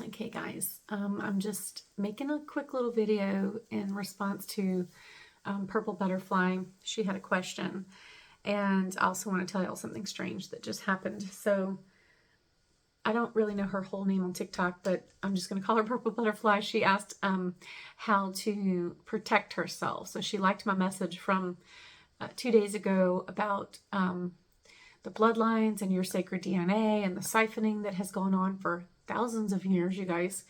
Okay, guys, I'm just making a quick little video in response to Purple Butterfly. She had a question, and I also want to tell y'all something strange that just happened. So I don't really know her whole name on TikTok, but I'm just going to call her Purple Butterfly. She asked how to protect herself. So she liked my message from 2 days ago about the bloodlines and your sacred DNA and the siphoning that has gone on for thousands of years, you guys,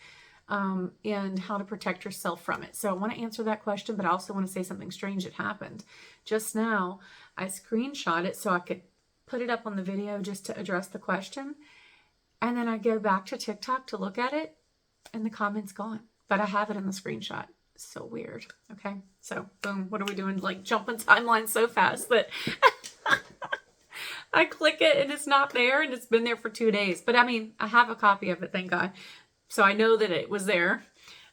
and how to protect yourself from it. So I want to answer that question, but I also want to say something strange that happened. Just now, I screenshot it so I could put it up on the video just to address the question. And then I go back to TikTok to look at it, and the comment's gone. But I have it in the screenshot. So weird. Okay, so boom, what are we doing? Like jumping timelines so fast that I click it and it's not there, and it's been there for 2 days. But I mean, I have a copy of it, thank God. So I know that it was there.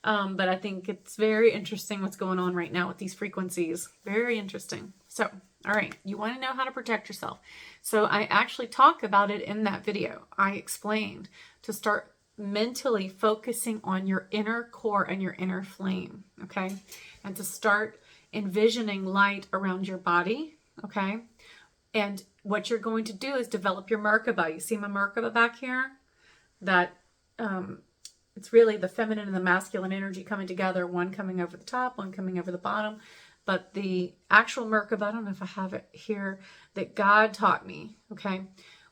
But I think it's very interesting what's going on right now with these frequencies. Very interesting. So, all right, you want to know how to protect yourself. So I actually talk about it in that video. I explained to start mentally focusing on your inner core and your inner flame, okay? And to start envisioning light around your body, okay? And what you're going to do is develop your Merkaba. You see my Merkaba back here? That it's really the feminine and the masculine energy coming together, one coming over the top, one coming over the bottom. But the actual Merkaba, I don't know if I have it here, that God taught me, okay,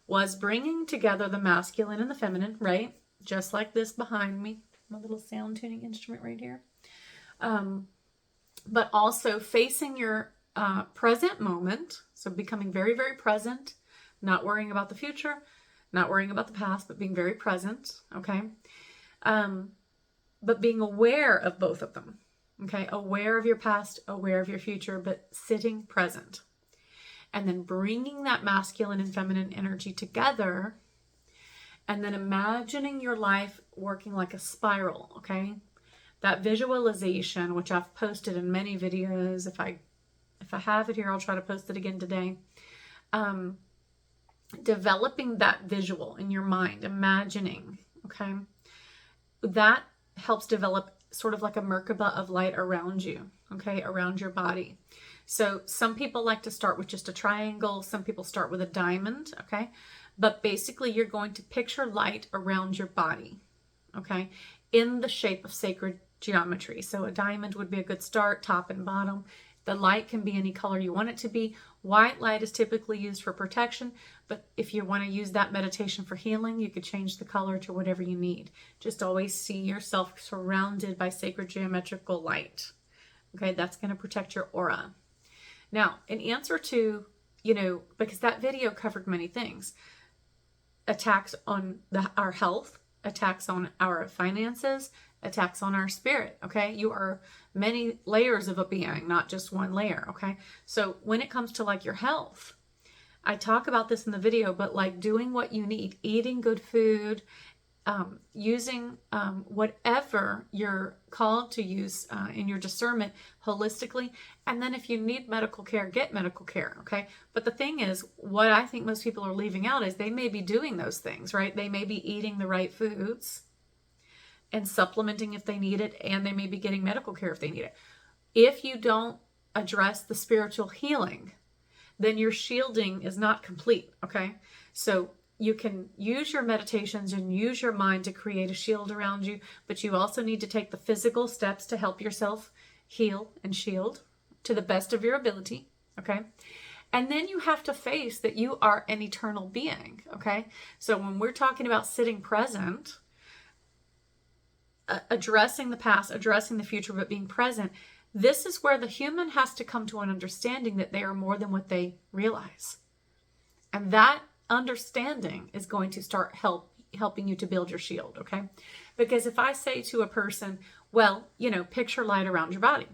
was bringing together the masculine and the feminine, right? Just like this behind me, my little sound tuning instrument right here. But also facing your present moment. So becoming very, very present, not worrying about the future, not worrying about the past, but being very present, okay? But being aware of both of them, okay? Aware of your past, aware of your future, but sitting present. And then bringing that masculine and feminine energy together, and then imagining your life working like a spiral, okay? That visualization, which I've posted in many videos. If I have it here, I'll try to post it again today. Developing that visual in your mind, imagining, okay? That helps develop sort of like a Merkaba of light around you, okay? Around your body. So some people like to start with just a triangle. Some people start with a diamond, okay? But basically you're going to picture light around your body, okay? In the shape of sacred geometry. So a diamond would be a good start, top and bottom. The light can be any color you want it to be. White light is typically used for protection, but if you want to use that meditation for healing, you could change the color to whatever you need. Just always see yourself surrounded by sacred geometrical light. Okay, that's going to protect your aura. Now, in answer to, because that video covered many things, attacks on our health, attacks on our finances, attacks on our spirit, okay? You are many layers of a being, not just one layer, okay? So when it comes to like your health, I talk about this in the video, but like doing what you need, eating good food, using whatever you're called to use in your discernment holistically. And then if you need medical care, get medical care, okay? But the thing is, what I think most people are leaving out is they may be doing those things, right? They may be eating the right foods and supplementing if they need it, and they may be getting medical care if they need it. If you don't address the spiritual healing, then your shielding is not complete, okay? So you can use your meditations and use your mind to create a shield around you, but you also need to take the physical steps to help yourself heal and shield to the best of your ability, okay? And then you have to face that you are an eternal being, okay? So when we're talking about sitting present, addressing the past, addressing the future, but being present, this is where the human has to come to an understanding that they are more than what they realize. And that understanding is going to start helping you to build your shield, okay? Because if I say to a person, well, picture light around your body.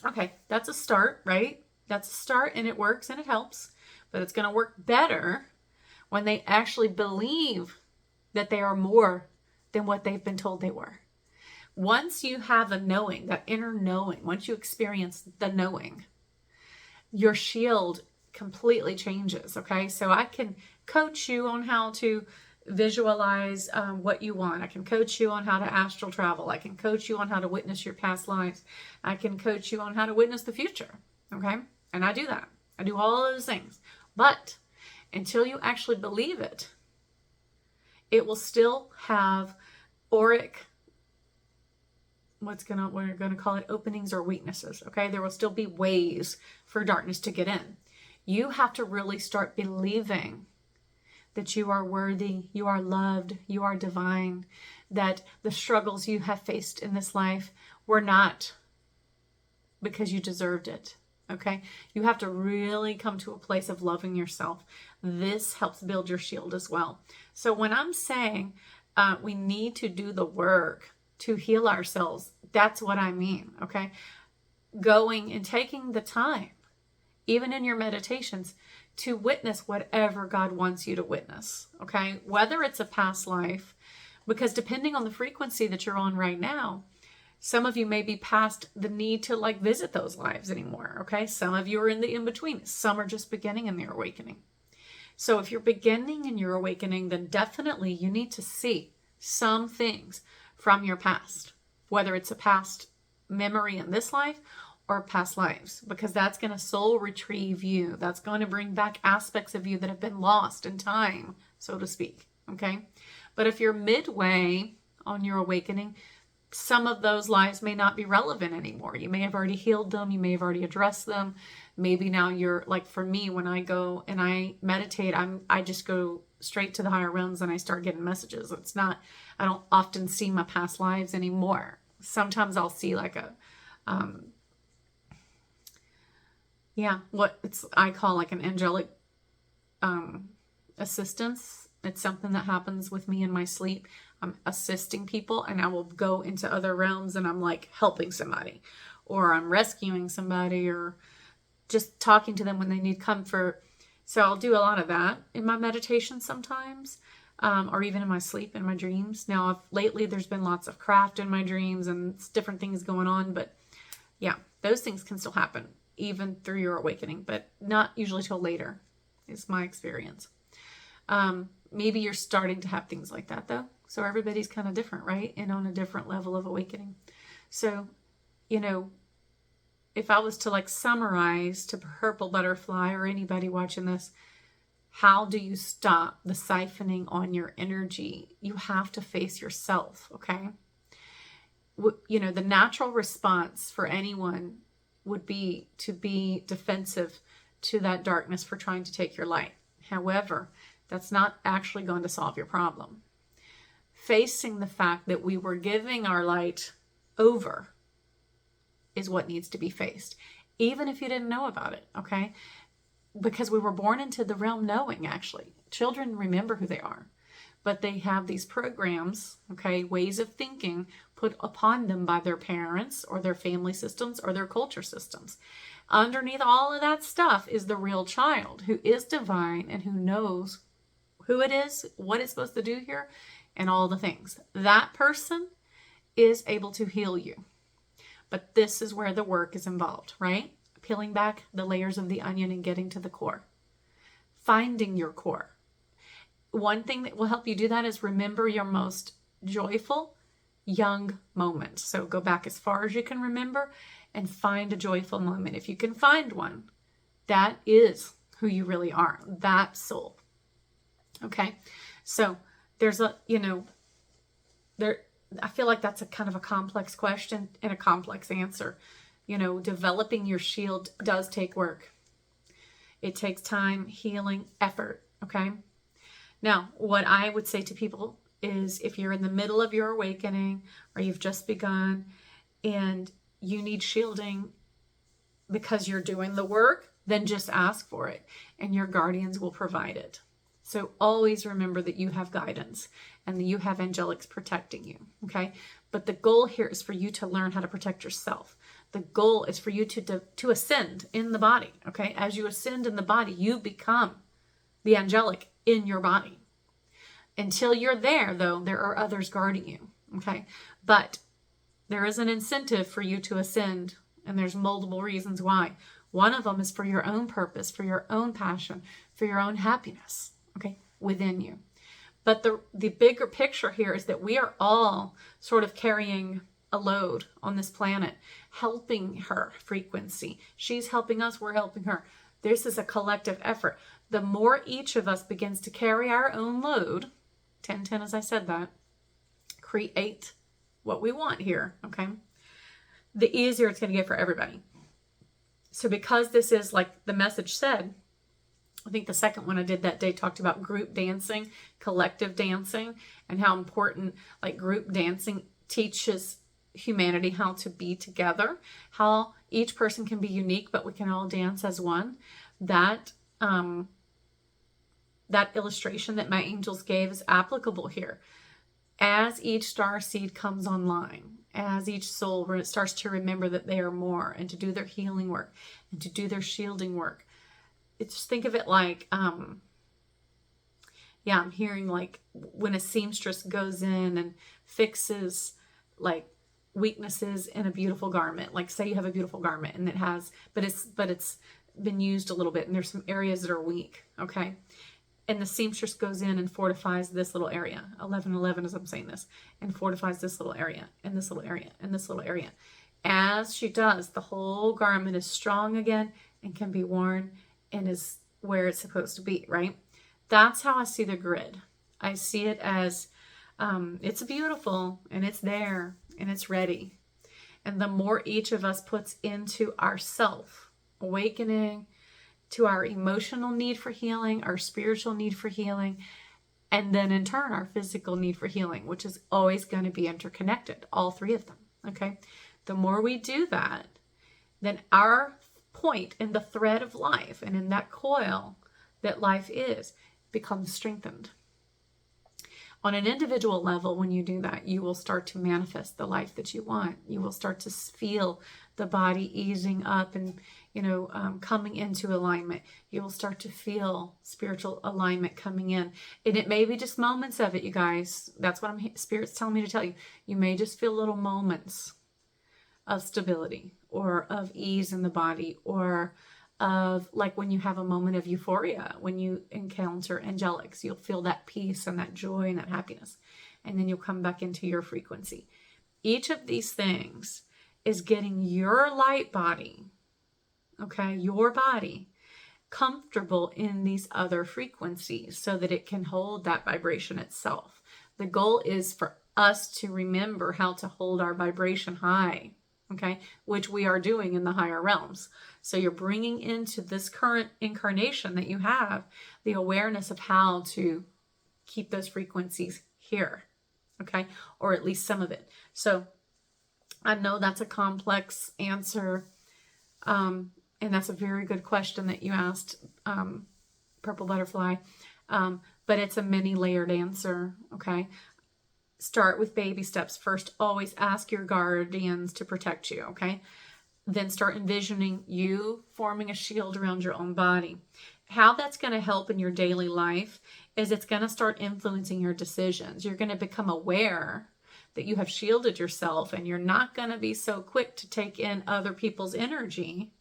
Okay, that's a start, right? That's a start, and it works and it helps. But it's going to work better when they actually believe that they are more than what they've been told they were. Once you have a knowing, that inner knowing, once you experience the knowing, your shield completely changes, okay? So I can coach you on how to visualize what you want. I can coach you on how to astral travel. I can coach you on how to witness your past lives. I can coach you on how to witness the future. Okay? And I do that. I do all those things. But until you actually believe it, it will still have auric, we're going to call it openings or weaknesses. Okay? There will still be ways for darkness to get in. You have to really start believing that you are worthy, you are loved, you are divine, that the struggles you have faced in this life were not because you deserved it. Okay? You have to really come to a place of loving yourself. This helps build your shield as well. So when I'm saying we need to do the work to heal ourselves, that's what I mean. Okay? Going and taking the time, even in your meditations, to witness whatever God wants you to witness, okay? Whether it's a past life, because depending on the frequency that you're on right now, some of you may be past the need to like visit those lives anymore, okay? Some of you are in the in-between. Some are just beginning in their awakening. So if you're beginning in your awakening, then definitely you need to see some things from your past, whether it's a past memory in this life or past lives, because that's going to soul retrieve you. That's going to bring back aspects of you that have been lost in time, so to speak. Okay? But if you're midway on your awakening, some of those lives may not be relevant anymore. You may have already healed them. You may have already addressed them. Maybe now you're like, for me, when I go and I meditate, I just go straight to the higher realms and I start getting messages. I don't often see my past lives anymore. Sometimes I'll see like what I call like an angelic assistance. It's something that happens with me in my sleep. I'm assisting people, and I will go into other realms and I'm like helping somebody, or I'm rescuing somebody, or just talking to them when they need comfort. So I'll do a lot of that in my meditation sometimes, or even in my sleep, in my dreams. Now, lately there's been lots of craft in my dreams and different things going on, but yeah, those things can still happen even through your awakening, but not usually till later, is my experience. Maybe you're starting to have things like that though. So everybody's kind of different, right? And on a different level of awakening. So, if I was to like summarize to Purple Butterfly or anybody watching this, how do you stop the siphoning on your energy? You have to face yourself, okay? The natural response for anyone would be to be defensive to that darkness for trying to take your light. However, that's not actually going to solve your problem. Facing the fact that we were giving our light over is what needs to be faced, even if you didn't know about it, okay? Because we were born into the realm knowing, actually. Children remember who they are, but they have these programs, okay, ways of thinking put upon them by their parents or their family systems or their culture systems. Underneath all of that stuff is the real child who is divine and who knows who it is, what it's supposed to do here, and all the things. That person is able to heal you. But this is where the work is involved, right? Peeling back the layers of the onion and getting to the core. Finding your core. One thing that will help you do that is remember your most joyful young moments. So go back as far as you can remember and find a joyful moment. If you can find one, that is who you really are, that soul. Okay? So there's I feel like that's a kind of a complex question and a complex answer. Developing your shield does take work. It takes time, healing, effort, okay? Now, what I would say to people is if you're in the middle of your awakening or you've just begun and you need shielding because you're doing the work, then just ask for it and your guardians will provide it. So always remember that you have guidance and that you have angelics protecting you, okay? But the goal here is for you to learn how to protect yourself. The goal is for you to ascend in the body, okay? As you ascend in the body, you become the angelic in your body. Until you're there, though, there are others guarding you, okay? But there is an incentive for you to ascend, and there's multiple reasons why. One of them is for your own purpose, for your own passion, for your own happiness, okay, within you. But the bigger picture here is that we are all sort of carrying a load on this planet, helping her frequency. She's helping us, we're helping her. This is a collective effort. The more each of us begins to carry our own load, 10-10 as I said that, create what we want here, okay? The easier it's going to get for everybody. So because this is, like the message said, I think the second one I did that day talked about group dancing, collective dancing, and how important like group dancing teaches humanity how to be together, how each person can be unique, but we can all dance as one. That illustration that my angels gave is applicable here. As each star seed comes online, as each soul starts to remember that they are more, and to do their healing work and to do their shielding work, just think of it like, I'm hearing like when a seamstress goes in and fixes like weaknesses in a beautiful garment. Like say you have a beautiful garment and it's been used a little bit and there's some areas that are weak, okay? And the seamstress goes in and fortifies this little area, 1111 as I'm saying this, and fortifies this little area, and this little area, and this little area. As she does, the whole garment is strong again and can be worn and is where it's supposed to be, right? That's how I see the grid. I see it as it's beautiful and it's there and it's ready. And the more each of us puts into ourself, awakening to our emotional need for healing, our spiritual need for healing, and then in turn our physical need for healing, which is always going to be interconnected, all three of them, okay? The more we do that, then our point in the thread of life and in that coil that life is becomes strengthened. On an individual level, when you do that, you will start to manifest the life that you want. You will start to feel the body easing up and, coming into alignment. You will start to feel spiritual alignment coming in. And it may be just moments of it, you guys. That's what Spirit's telling me to tell you. You may just feel little moments of stability or of ease in the body, or of like when you have a moment of euphoria, when you encounter angelics, you'll feel that peace and that joy and that happiness. And then you'll come back into your frequency. Each of these things is getting your light body, okay, your body, comfortable in these other frequencies so that it can hold that vibration itself. The goal is for us to remember how to hold our vibration high, okay, which we are doing in the higher realms. So you're bringing into this current incarnation that you have the awareness of how to keep those frequencies here, okay, or at least some of it. So I know that's a complex answer, and that's a very good question that you asked, Purple Butterfly, but it's a many-layered answer, okay? Start with baby steps. First, always ask your guardians to protect you, okay? Then start envisioning you forming a shield around your own body. How that's going to help in your daily life is it's going to start influencing your decisions. You're going to become aware that you have shielded yourself, and you're not going to be so quick to take in other people's energy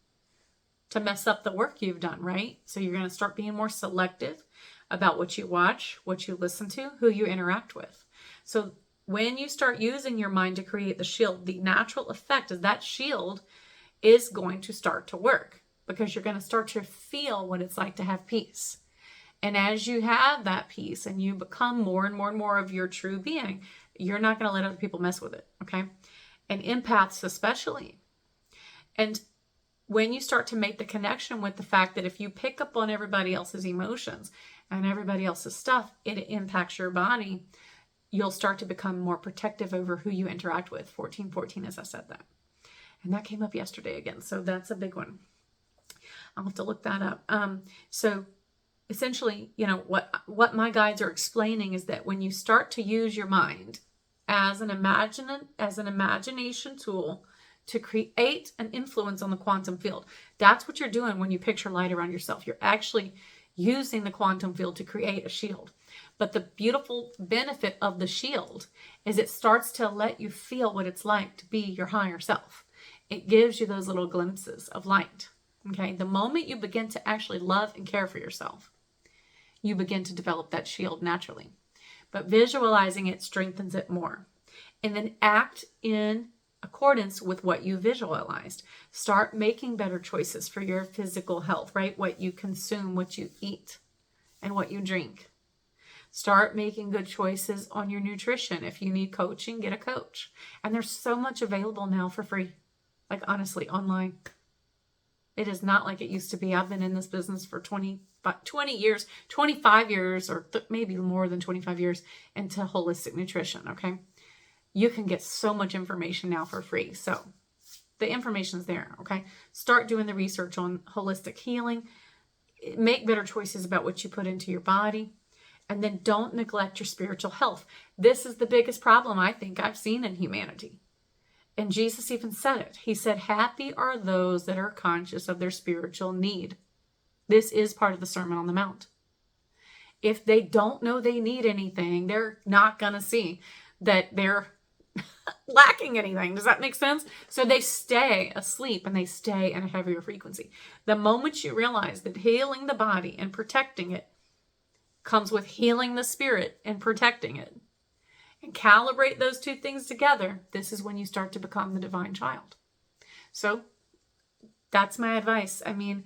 to mess up the work you've done, right? So you're going to start being more selective about what you watch, what you listen to, who you interact with. So when you start using your mind to create the shield, the natural effect is that shield is going to start to work, because you're going to start to feel what it's like to have peace. And as you have that peace and you become more and more and more of your true being, you're not going to let other people mess with it, okay? And empaths especially. And when you start to make the connection with the fact that if you pick up on everybody else's emotions and everybody else's stuff, it impacts your body, you'll start to become more protective over who you interact with. 1414, as I said that. And that came up yesterday again. So that's a big one. I'll have to look that up. So essentially, what my guides are explaining is that when you start to use your mind as an imagination tool to create an influence on the quantum field, that's what you're doing when you picture light around yourself. You're actually using the quantum field to create a shield. But the beautiful benefit of the shield is it starts to let you feel what it's like to be your higher self. It gives you those little glimpses of light. Okay, the moment you begin to actually love and care for yourself, you begin to develop that shield naturally. but visualizing it strengthens it more. And then act in accordance with what you visualized. Start making better choices for your physical health, right? What you consume, what you eat, and what you drink. Start making good choices on your nutrition. If you need coaching, get a coach. And there's so much available now for free. Like, honestly, online. It is not like it used to be. I've been in this business for 20 years, 25 years, or maybe more than 25 years into holistic nutrition, okay? You can get so much information now for free. So the information's there, okay? Start doing the research on holistic healing. Make better choices about what you put into your body. And then don't neglect your spiritual health. This is the biggest problem I think I've seen in humanity. And Jesus even said it. He said, happy are those that are conscious of their spiritual need. This is part of the Sermon on the Mount. If they don't know they need anything, they're not going to see that they're lacking anything. Does that make sense? So they stay asleep and they stay in a heavier frequency. The moment you realize that healing the body and protecting it comes with healing the spirit and protecting it, and calibrate those two things together, this is when you start to become the divine child. So that's my advice. I mean,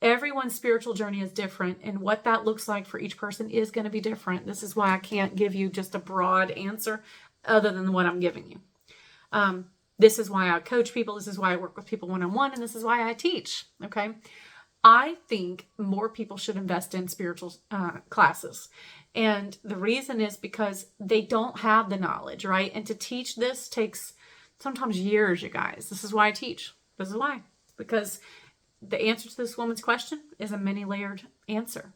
everyone's spiritual journey is different, and what that looks like for each person is going to be different. This is why I can't give you just a broad answer other than what I'm giving you. This is why I coach people. This is why I work with people one-on-one, and this is why I teach. Okay. I think more people should invest in spiritual classes. And the reason is because they don't have the knowledge, right? And to teach this takes sometimes years, you guys. This is why I teach. This is why. Because the answer to this woman's question is a many-layered answer.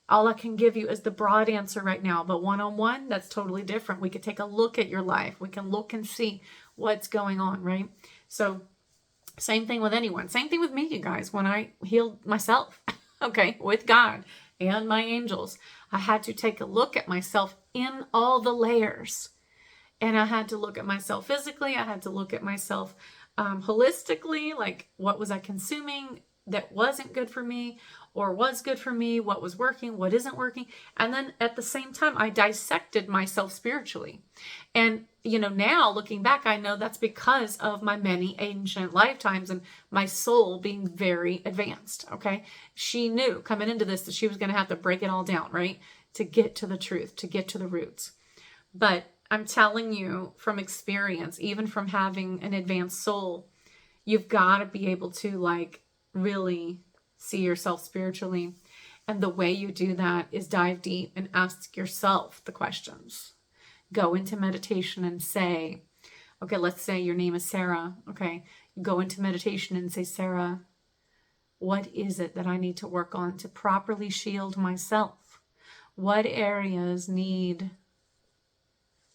All I can give you is the broad answer right now. But one-on-one, that's totally different. We could take a look at your life. We can look and see what's going on, right? So same thing with anyone. Same thing with me, you guys. When I healed myself, okay, with God and my angels, I had to take a look at myself in all the layers. And I had to look at myself physically. I had to look at myself holistically, like what was I consuming that wasn't good for me or was good for me, what was working, what isn't working. And then at the same time, I dissected myself spiritually. And, now looking back, I know that's because of my many ancient lifetimes and my soul being very advanced, okay? She knew coming into this that she was going to have to break it all down, right? To get to the truth, to get to the roots. But I'm telling you from experience, even from having an advanced soul, you've got to be able to really see yourself spiritually. And the way you do that is dive deep and ask yourself the questions. Go into meditation and say, okay, let's say your name is Sarah. Okay, you go into meditation and say, Sarah, what is it that I need to work on to properly shield myself? What areas need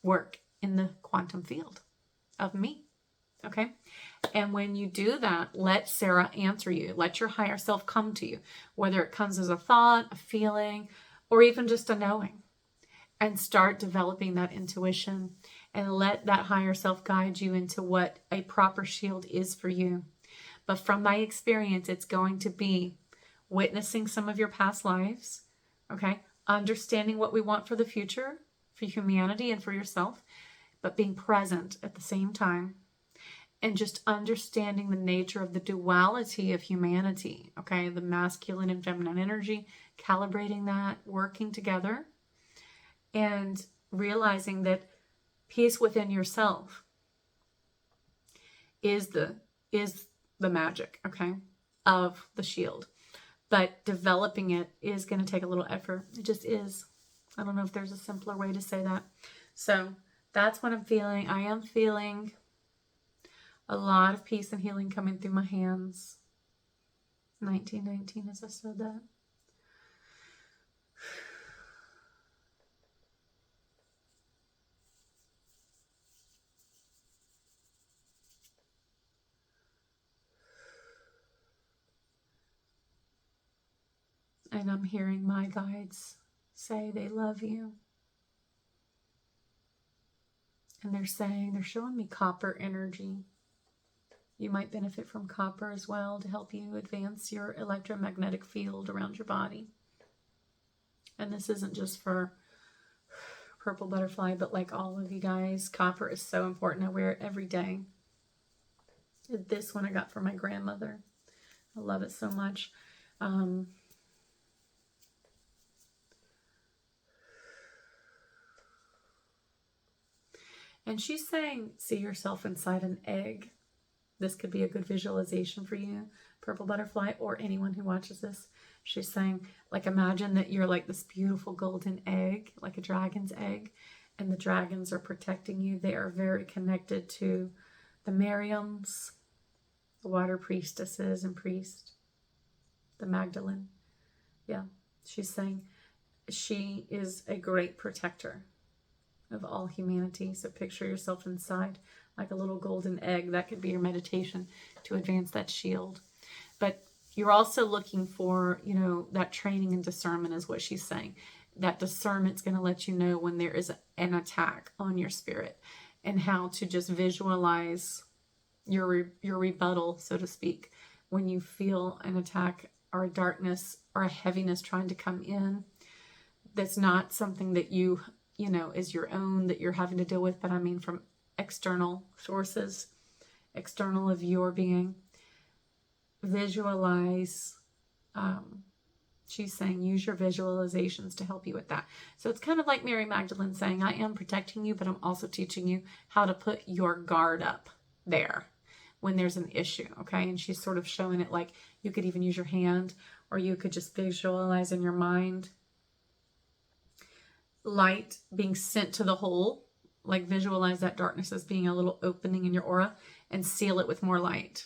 work in the quantum field of me? Okay. And when you do that, let Sarah answer you. Let your higher self come to you, whether it comes as a thought, a feeling, or even just a knowing. And start developing that intuition and let that higher self guide you into what a proper shield is for you. But from my experience, it's going to be witnessing some of your past lives, okay? Understanding what we want for the future, for humanity and for yourself, but being present at the same time. And just understanding the nature of the duality of humanity, okay? The masculine and feminine energy, calibrating that, working together, and realizing that peace within yourself is the magic, okay, of the shield. But developing it is going to take a little effort. It just is. I don't know if there's a simpler way to say that. So that's what I'm feeling. I am feeling a lot of peace and healing coming through my hands. 1919 as I said that. And I'm hearing my guides say they love you. And they're showing me copper energy. You might benefit from copper as well to help you advance your electromagnetic field around your body. And this isn't just for purple butterfly, but like all of you guys, copper is so important. I wear it every day. This one I got from my grandmother. I love it so much. And she's saying, see yourself inside an egg. This could be a good visualization for you, purple butterfly, or anyone who watches this. She's saying, like, imagine that you're like this beautiful golden egg, like a dragon's egg, and the dragons are protecting you. They are very connected to the Miriams, the water priestesses and priest, the Magdalene. Yeah, she's saying she is a great protector of all humanity. So picture yourself inside like a little golden egg. That could be your meditation to advance that shield. But you're also looking for, you know, that training and discernment is what she's saying. That discernment's going to let you know when there is an attack on your spirit, and how to just visualize your rebuttal, so to speak, when you feel an attack or a darkness or a heaviness trying to come in. That's not something that you know, is your own, that you're having to deal with, but I mean from external sources, external of your being. Visualize. She's saying use your visualizations to help you with that. So it's kind of like Mary Magdalene saying, I am protecting you, but I'm also teaching you how to put your guard up there when there's an issue, okay? And she's sort of showing it like you could even use your hand, or you could just visualize in your mind light being sent to the hole. Like visualize that darkness as being a little opening in your aura, and seal it with more light,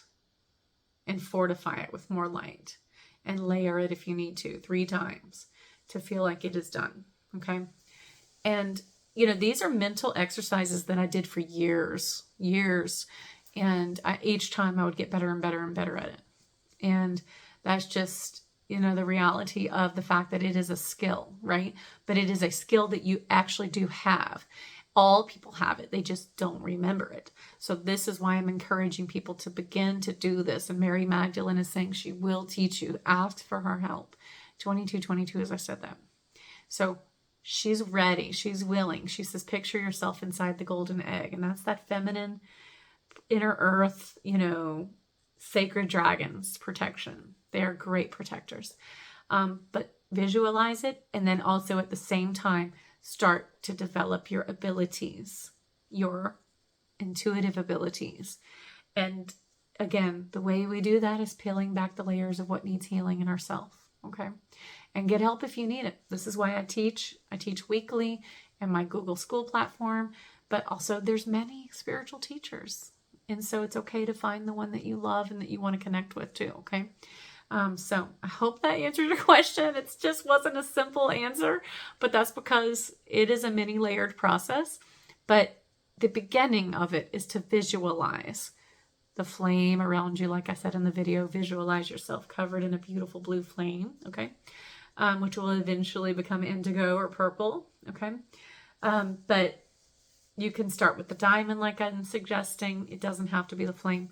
and fortify it with more light, and layer it if you need to 3 times to feel like it is done. Okay. And you know, these are mental exercises that I did for years. And each time I would get better and better and better at it. And that's just, you know, the reality of the fact that it is a skill, right? But it is a skill that you actually do have. All people have it. They just don't remember it. So this is why I'm encouraging people to begin to do this. And Mary Magdalene is saying she will teach you. Ask for her help. 22:22, as I said that. So she's ready. She's willing. She says, picture yourself inside the golden egg. And that's that feminine, inner earth, you know, sacred dragons protection. They are great protectors. But visualize it, and then also at the same time start to develop your abilities, your intuitive abilities. And again, the way we do that is peeling back the layers of what needs healing in ourselves. Okay. And get help if you need it. This is why I teach weekly in my Google School platform, but also there's many spiritual teachers. And so it's okay to find the one that you love and that you want to connect with too. Okay. So I hope that answered your question. It just wasn't a simple answer, but that's because it is a many layered process. But the beginning of it is to visualize the flame around you. Like I said in the video, visualize yourself covered in a beautiful blue flame. Okay. Which will eventually become indigo or purple. Okay. But you can start with the diamond like I'm suggesting. It doesn't have to be the flame.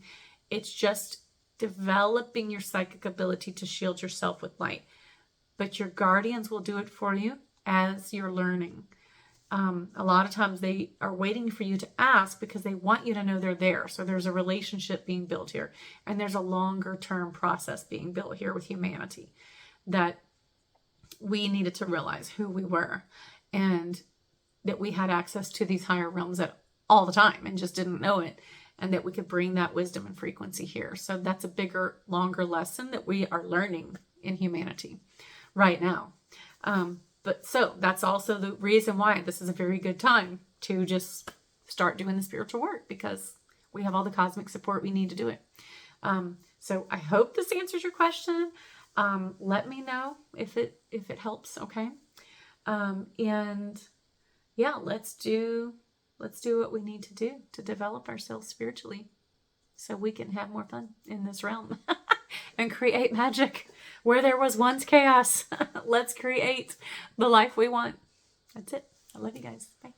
It's just developing your psychic ability to shield yourself with light. But your guardians will do it for you as you're learning. A lot of times they are waiting for you to ask because they want you to know they're there. So there's a relationship being built here. And there's a longer term process being built here with humanity, that we needed to realize who we were, and that we had access to these higher realms at all the time and just didn't know it, and that we could bring that wisdom and frequency here. So that's a bigger, longer lesson that we are learning in humanity right now. But so that's also the reason why this is a very good time to just start doing the spiritual work, because we have all the cosmic support we need to do it. So I hope this answers your question. Let me know if it helps. Okay. And yeah, let's do what we need to do to develop ourselves spiritually so we can have more fun in this realm and create magic where there was once chaos. Let's create the life we want. That's it. I love you guys. Bye.